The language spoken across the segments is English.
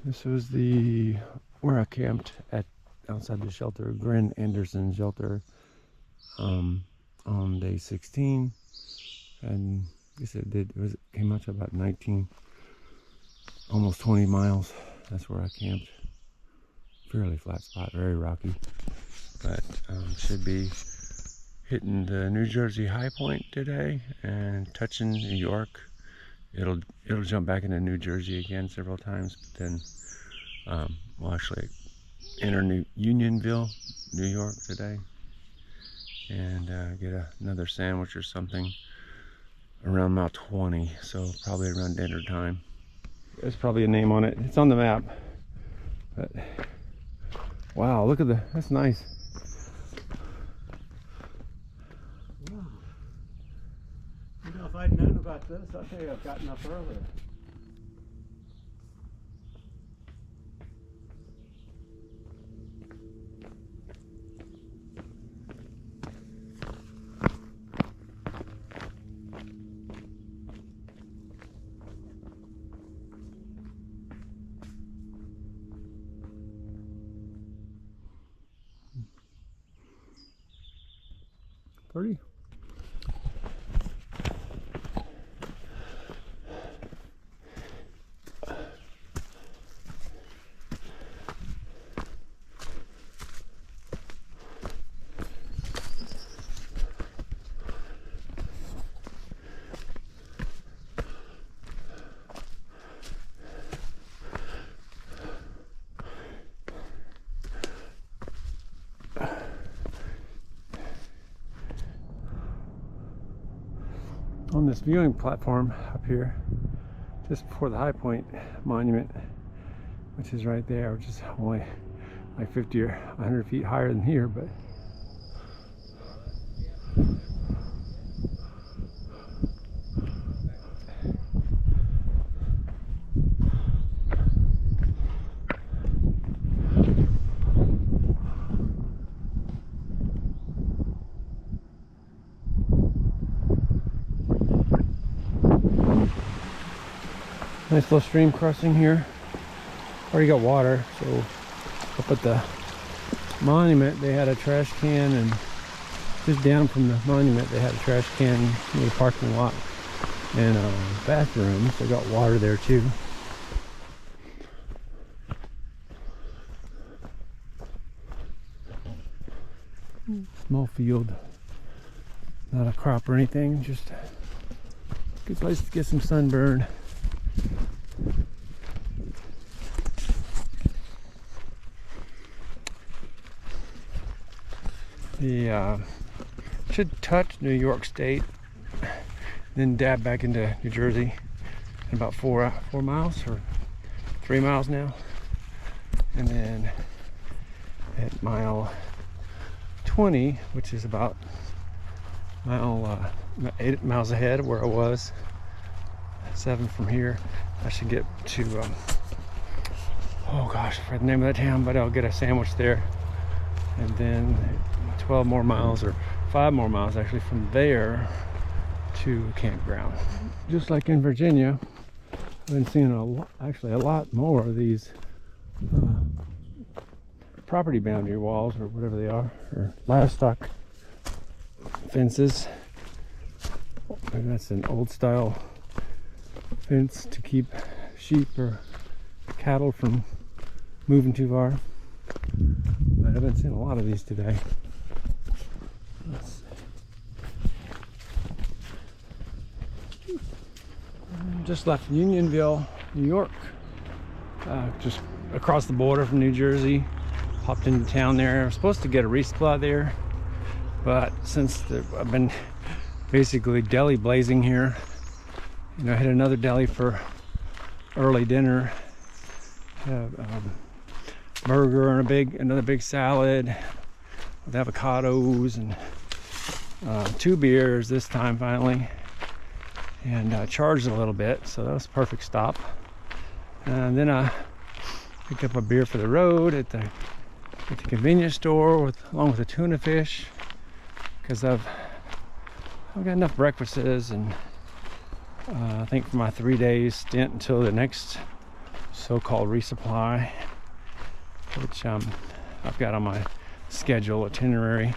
This was where I camped at outside the shelter, Gren Anderson shelter, on day 16, and I guess it came out to about 19, almost 20 miles. That's where I camped. Fairly flat spot, very rocky, but should be hitting the New Jersey high point today and touching New York. It'll jump back into New Jersey again several times, but then we'll actually enter Unionville, New York today, and get another sandwich or something around mile 20, so probably around dinner time. There's probably a name on it. It's on the map. But wow, look at that's nice. Wow. You know, if I'd known about this, I'll tell you I've gotten up earlier. Pretty. On this viewing platform up here, just before the High Point Monument, which is right there, which is only like 50 or 100 feet higher than here, but nice little stream crossing here. Already got water, so up at the monument they had a trash can, and just down from the monument they had a trash can in the parking lot and a bathroom, so they got water there too. Small field, not a crop or anything, just a good place to get some sunburn. Should touch New York State, then dab back into New Jersey in about 4 miles or 3 miles now, and then at mile 20, which is about 8 miles ahead of where I was, 7 from here, I should get to oh gosh, I forgot the name of that town, but I'll get a sandwich there, and then 12 more miles, or 5 more miles actually, from there to campground. Just like in Virginia, I've been seeing a lot more of these property boundary walls, or whatever they are, or livestock fences. Maybe that's an old style fence to keep sheep or cattle from moving too far. But I've been seeing a lot of these today. Just left Unionville, New York, just across the border from New Jersey. Popped into town there. I was supposed to get a resupply there, but since I've been basically deli blazing here, you know, I hit another deli for early dinner. Burger and another big salad with avocados, and 2 beers this time finally, and charged a little bit, so that was a perfect stop. And then I picked up a beer for the road at the convenience store along with the tuna fish, because I've got enough breakfasts, and I think for my 3 days stint until the next so-called resupply, which I've got on my schedule itinerary.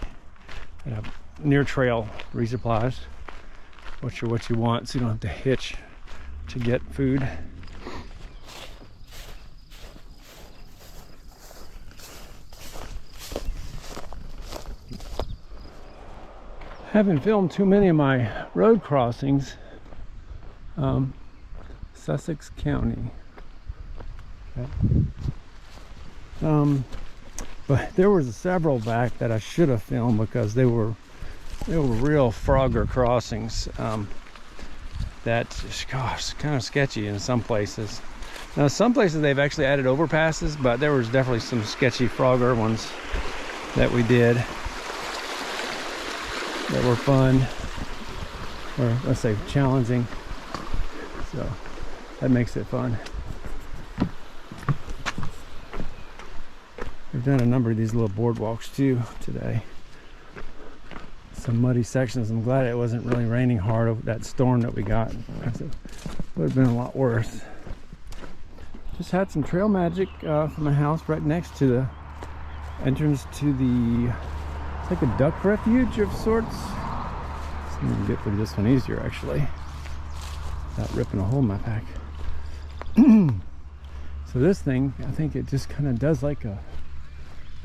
And have near trail resupplies, which are what you want, so you don't have to hitch to get food. Haven't filmed too many of my road crossings. Sussex County. Okay. But there was several back that I should have filmed because they were real Frogger crossings. That, gosh, kind of sketchy in some places. Now, some places they've actually added overpasses, but there was definitely some sketchy Frogger ones that we did that were fun, or let's say challenging. So that makes it fun. We've done a number of these little boardwalks too today. Some muddy sections. I'm glad it wasn't really raining hard over that storm that we got. It would have been a lot worse. Just had some trail magic from my house right next to the entrance to the, it's like a duck refuge of sorts. So I'm gonna get through this one easier actually, without ripping a hole in my pack. So this thing, I think it just kind of does like a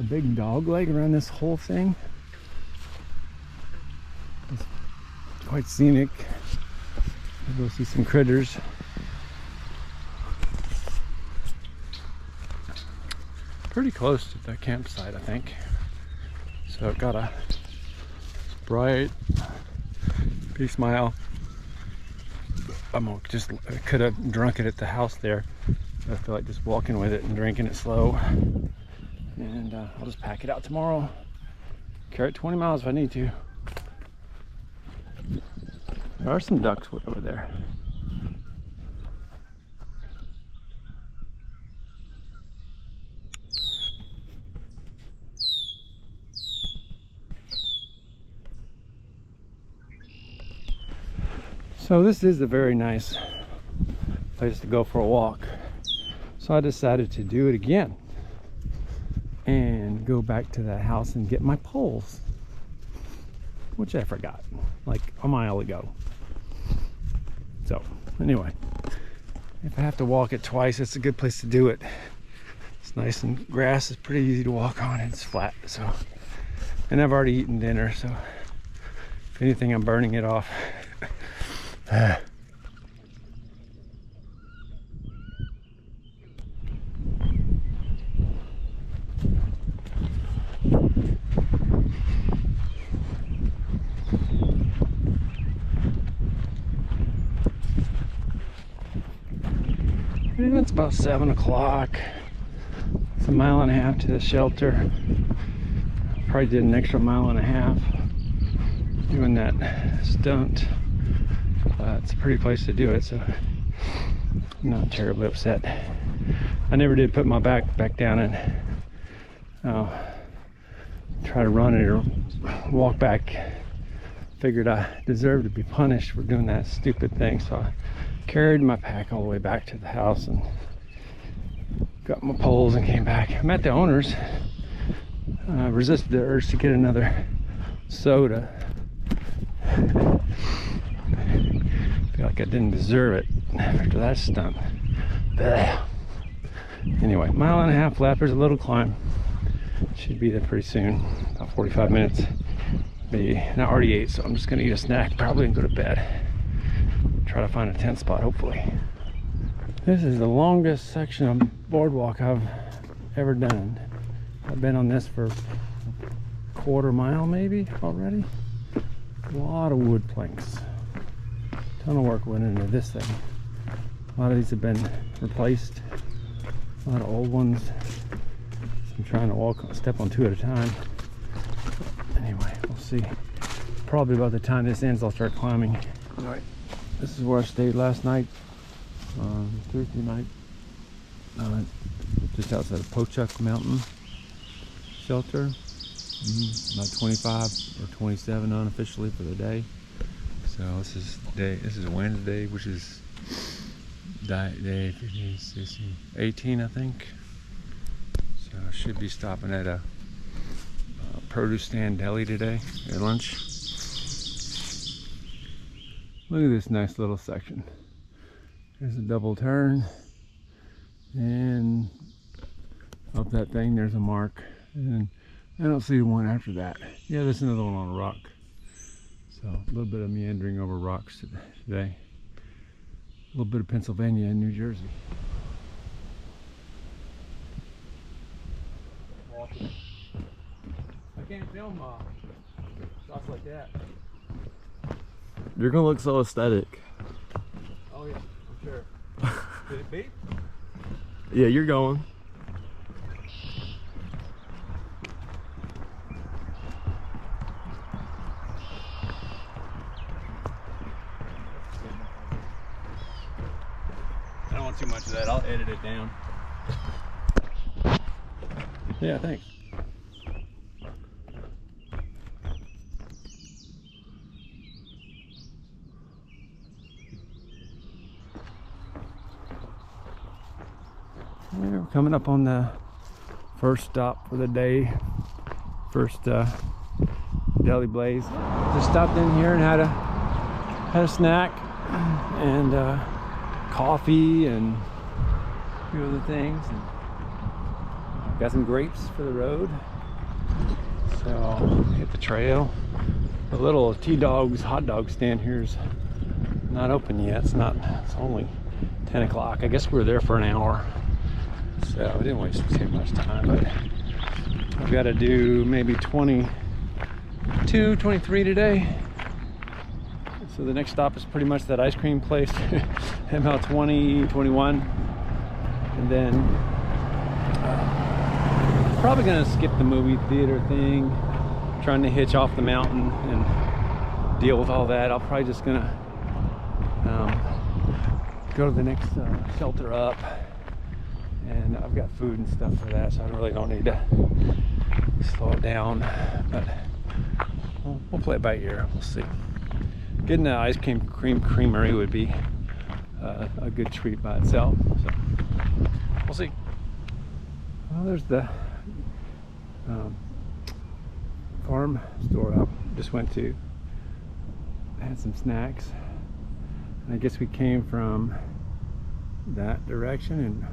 big dog leg around this whole thing. It's quite scenic. We'll go see some critters. Pretty close to the campsite, I think. So it got a bright, big smile. I could have drunk it at the house there. I feel like just walking with it and drinking it slow. And I'll just pack it out tomorrow. Carry it 20 miles if I need to. There are some ducks over there. So this is a very nice place to go for a walk. So I decided to do it again and go back to that house and get my poles, which I forgot like a mile ago. So anyway, if I have to walk it twice, it's a good place to do it. It's nice, and grass is pretty easy to walk on, and it's flat. So, and I've already eaten dinner, so if anything, I'm burning it off. It's about 7 o'clock. It's a mile and a half to the shelter. Probably did an extra mile and a half doing that stunt. It's a pretty place to do it, so I'm not terribly upset. I never did put my back down and try to run it or walk back. Figured I deserved to be punished for doing that stupid thing, so I carried my pack all the way back to the house and got my poles and came back. I met the owners. Resisted the urge to get another soda. Feel like I didn't deserve it after that stunt. Blech. Anyway, mile and a half left. There's a little climb. Should be there pretty soon, about 45 minutes. Maybe. I already ate, so I'm just gonna eat a snack probably and go to bed. Try to find a tent spot, hopefully. This is the longest section of boardwalk I've ever done. I've been on this for a quarter mile maybe already. A lot of wood planks. Ton of work went into this thing. A lot of these have been replaced. A lot of old ones. So I'm trying to step on two at a time. Anyway, we'll see. Probably by the time this ends, I'll start climbing. All right. This is where I stayed last night, Thursday night, just outside of Pochuck Mountain Shelter. About 25 or 27 unofficially for the day. So this is Wednesday, which is Diet day 15, 16, 18, I think. So I should be stopping at a produce stand deli today at lunch. Look at this nice little section. There's a double turn, and up that thing there's a mark, and I don't see one after that. Yeah, there's another one on a rock. So a little bit of meandering over rocks today. A little bit of Pennsylvania and New Jersey. I can't film shots like that. You're gonna look so aesthetic. Oh yeah, I'm sure. Did it beep? Yeah, you're going. I don't want too much of that. I'll edit it down. Yeah, thanks. We're coming up on the first stop for the day. First Deli Blaze. Just stopped in here and had a snack and coffee and a few other things. And got some grapes for the road. So hit the trail. The little T-Dog's hot dog stand here's not open yet. It's only 10 o'clock. I guess we were there for an hour. So I didn't waste too much time, but I've got to do maybe 22, 23 today. So the next stop is pretty much that ice cream place, about 20, 21. And then probably gonna skip the movie theater thing, trying to hitch off the mountain and deal with all that. I'll probably just gonna go to the next shelter up. And I've got food and stuff for that, so I really don't need to slow it down. But we'll play it by ear. We'll see. Getting an ice cream creamery would be a good treat by itself. So we'll see. Well, there's the farm store I just went to. Had some snacks. And I guess we came from that direction, and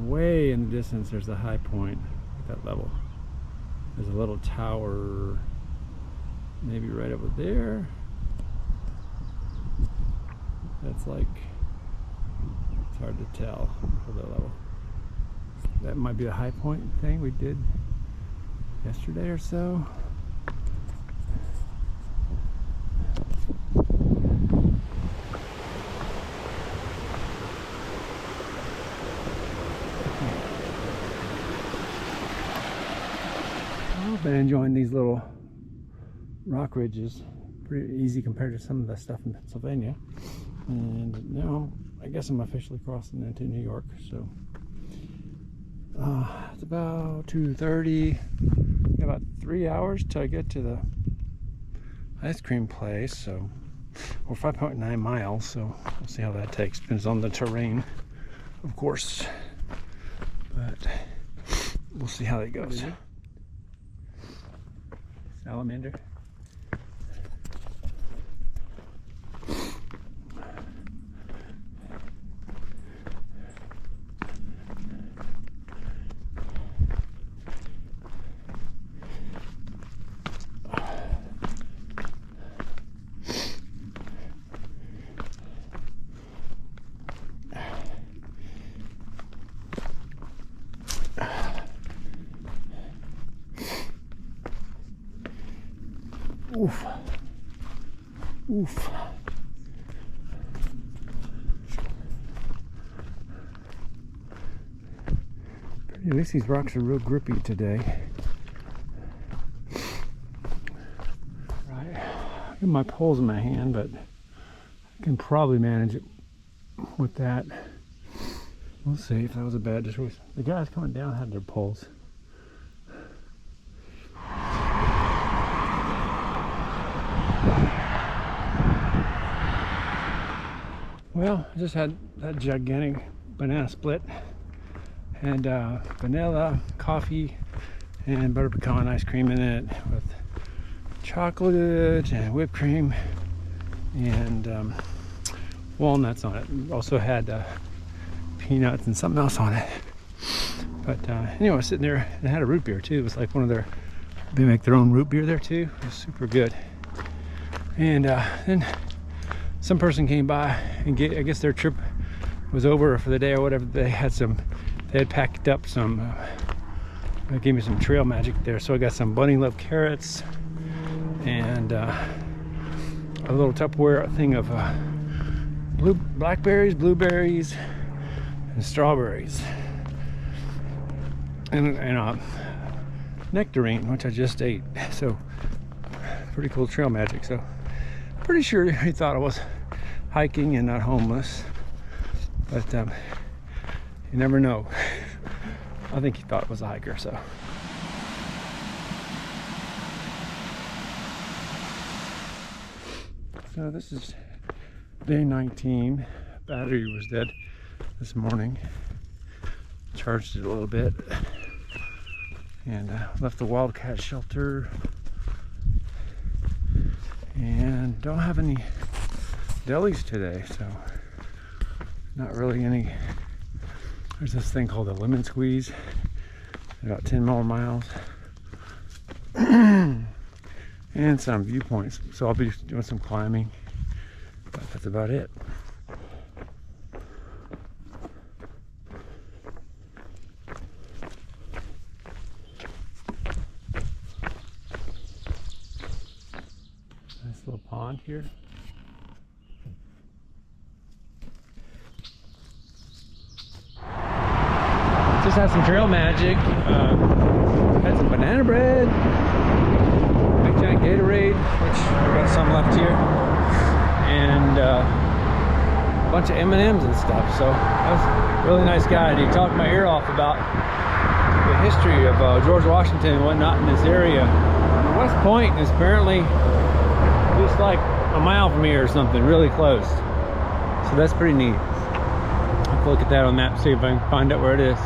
way in the distance there's a high point at that level. There's a little tower maybe right over there. That's like, it's hard to tell for that level. That might be a high point thing we did yesterday or so. I've been enjoying these little rock ridges. Pretty easy compared to some of the stuff in Pennsylvania. And now I guess I'm officially crossing into New York. So it's about 2:30. About 3 hours till I get to the ice cream place. So we're 5.9 miles. So we'll see how that takes. Depends on the terrain, of course. But we'll see how that goes. Salamander. Oof. Oof. At least these rocks are real grippy today. Right. I got my poles in my hand, but I can probably manage it with that. We'll see if that was a bad choice. The guys coming down had their poles. Well, I just had that gigantic banana split. And vanilla, coffee, and butter pecan ice cream in it with chocolate and whipped cream and walnuts on it. Also had peanuts and something else on it. But anyway, I was sitting there and I had a root beer too. It was like one of their, they make their own root beer there too. It was super good. And then some person came by and I guess their trip was over for the day or whatever. They had packed up some, they gave me some trail magic there. So I got some bunny love carrots and a little Tupperware thing of blackberries, blueberries, and strawberries. And nectarine, which I just ate. So pretty cool trail magic. So pretty sure he thought I was hiking and not homeless. But you never know. I think he thought it was a hiker, so. So this is day 19. Battery was dead this morning. Charged it a little bit. And left the wildcat shelter. And don't have any delis today, so not really any. There's this thing called a lemon squeeze, about 10 more miles, and some viewpoints. So I'll be doing some climbing, but that's about it. Nice little pond here. Just had some trail magic. Had some banana bread, big giant Gatorade, which I got some left here, and a bunch of M&Ms and stuff. So that was a really nice guy. He talked my ear off about the history of George Washington and whatnot in this area. West Point is apparently just like a mile from here or something, really close. So that's pretty neat. I'll look at that on the map, see if I can find out where it is.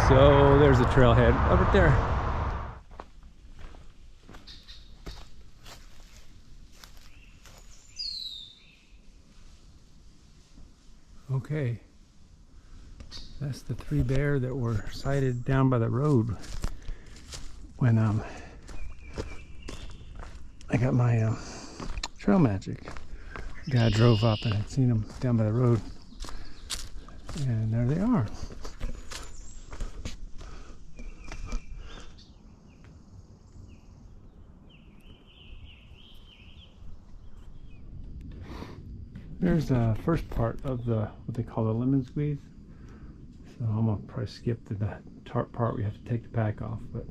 So there's the trailhead over there. Okay, that's the 3 bear that were sighted down by the road when I got my trail magic. The guy drove up and had seen them down by the road, and there they are. There's the first part of the what they call the lemon squeeze. So I'm gonna probably skip to the tart part where you have to take the pack off, but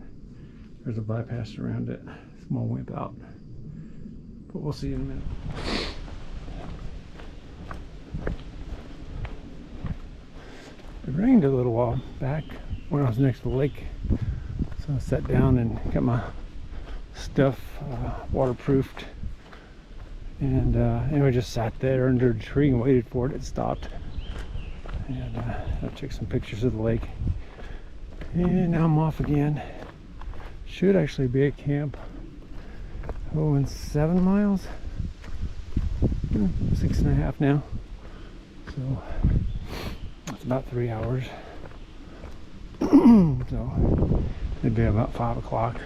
there's a bypass around it. Small wimp out. But we'll see in a minute. It rained a little while back when I was next to the lake. So I sat down and got my stuff waterproofed. And anyway, just sat there under a tree and waited for it. It stopped. And I took some pictures of the lake. And now I'm off again. Should actually be at camp. Oh, in 7 miles. 6.5 now. So it's about 3 hours. So it'd be about 5 o'clock.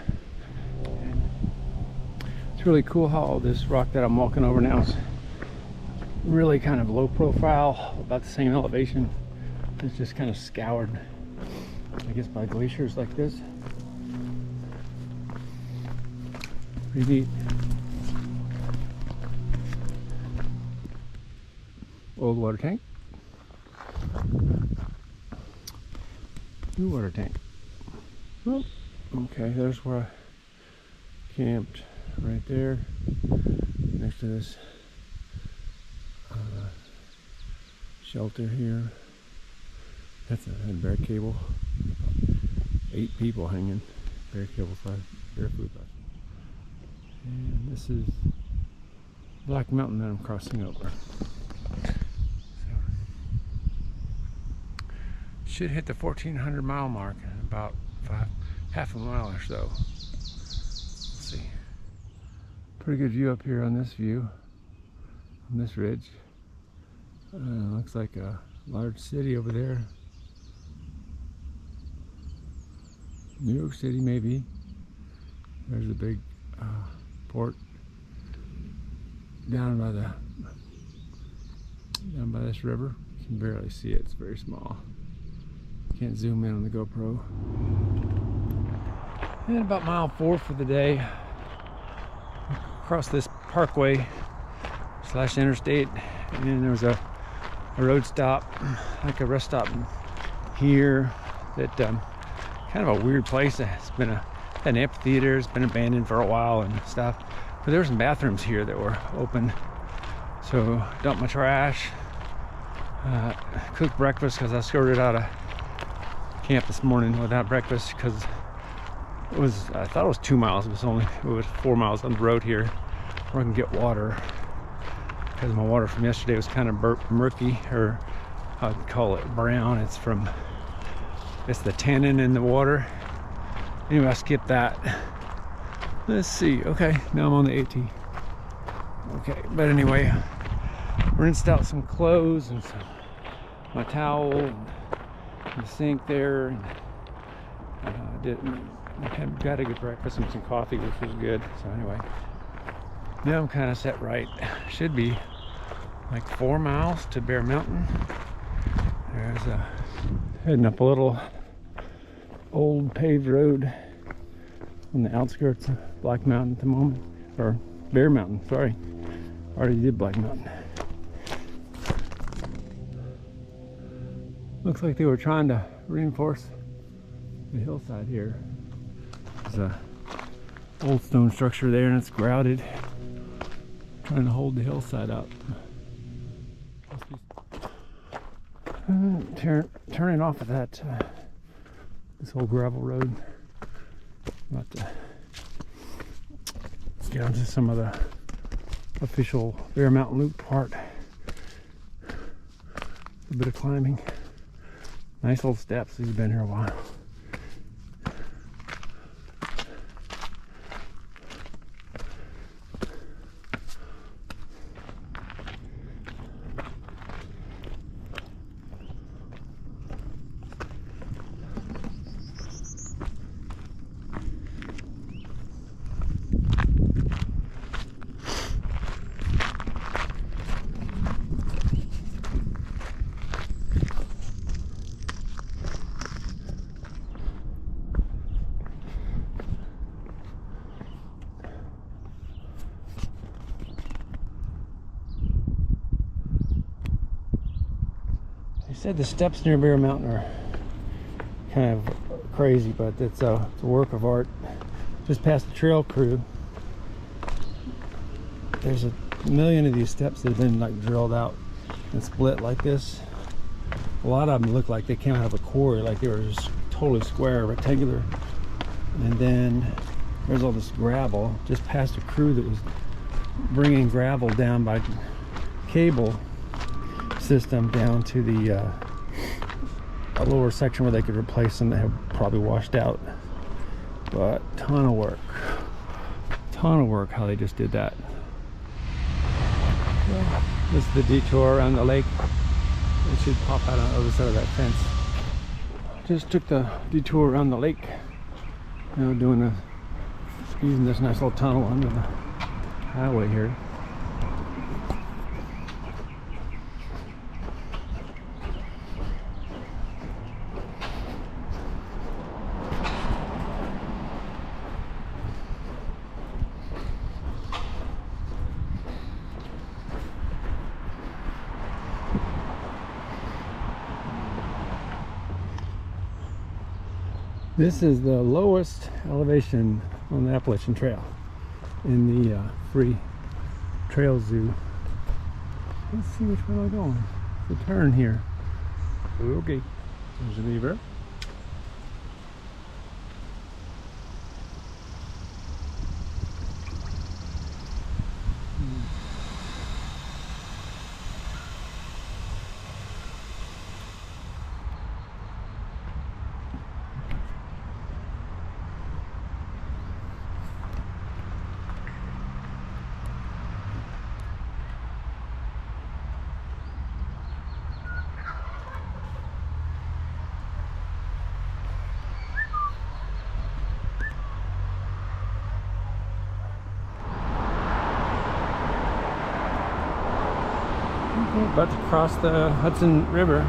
It's really cool how this rock that I'm walking over now is really kind of low profile, about the same elevation. It's just kind of scoured, I guess, by glaciers like this. Pretty neat. Old water tank. New water tank. Oh, okay, there's where I camped. Right there, next to this shelter here. That's a bear cable. 8 people hanging. Bear cable side, bear food side. And. And this is Black Mountain that I'm crossing over. Should hit the 1,400 mile mark in about half a mile or so. Let's see. Pretty good view up here on this view, on this ridge. Looks like a large city over there. New York City, maybe. There's a big port down by this river. You can barely see it, it's very small. Can't zoom in on the GoPro. And about mile 4 for the day. Across this parkway / interstate, and there was a road stop, like a rest stop here. That kind of a weird place. It's been an amphitheater. It's been abandoned for a while and stuff. But there were some bathrooms here that were open. So dumped my trash, cooked breakfast because I skirted out of camp this morning without breakfast because I thought it was 2 miles. It was 4 miles on the road here where I can get water, because my water from yesterday was kind of murky, or I'd call it brown. It's the tannin in the water. Anyway, I skipped that. Let's see. Okay, now I'm on the AT. Okay, but anyway, rinsed out some clothes and my towel and the sink there. Got a good breakfast and some coffee, which was good. So anyway, now I'm kind of set right. Should be like 4 miles to Bear Mountain. There's heading up a little old paved road on the outskirts of Black Mountain at the moment, or Bear Mountain, sorry. Already did Black Mountain. Looks like they were trying to reinforce the hillside here. There's a old stone structure there and it's grouted, trying to hold the hillside up. Turning off of that this whole gravel road. About to get onto some of the official Bear Mountain Loop part. A bit of climbing. Nice old steps. These have been here a while. They said the steps near Bear Mountain are kind of crazy, but it's a work of art. Just past the trail crew, there's a million of these steps that have been like drilled out and split like this. A lot of them look like they came out of a quarry, like they were just totally square, rectangular. And then there's all this gravel just past a crew that was bringing gravel down by cable system down to the a lower section where they could replace them that have probably washed out. But ton of work how they just did that. Well, this is the detour around the lake. It should pop out on the other side of that fence. Just took the detour around the lake. Now using this nice little tunnel under the highway here. This is the lowest elevation on the Appalachian Trail in the free trail zoo. Let's see which way I'm going. The turn here. Okay, there's a lever. We're about to cross the Hudson River.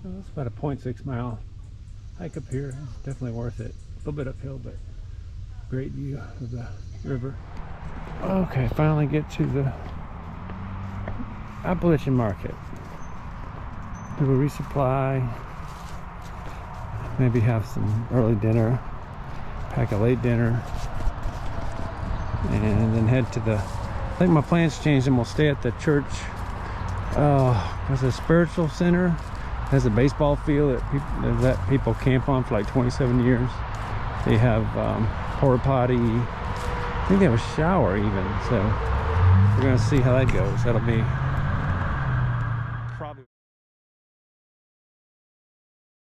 Well, it's about a 0.6 mile hike up here. It's definitely worth it. A little bit uphill, but great view of the river. Okay, finally get to the Appalachian market. Do a resupply, maybe have some early dinner, pack a late dinner, and then head to the, I think my plans changed and we'll stay at the church. It's a spiritual center. It has a baseball field that people camp on for like 27 years. They have porta potty. I think they have a shower even. So we're gonna see how that goes. That'll be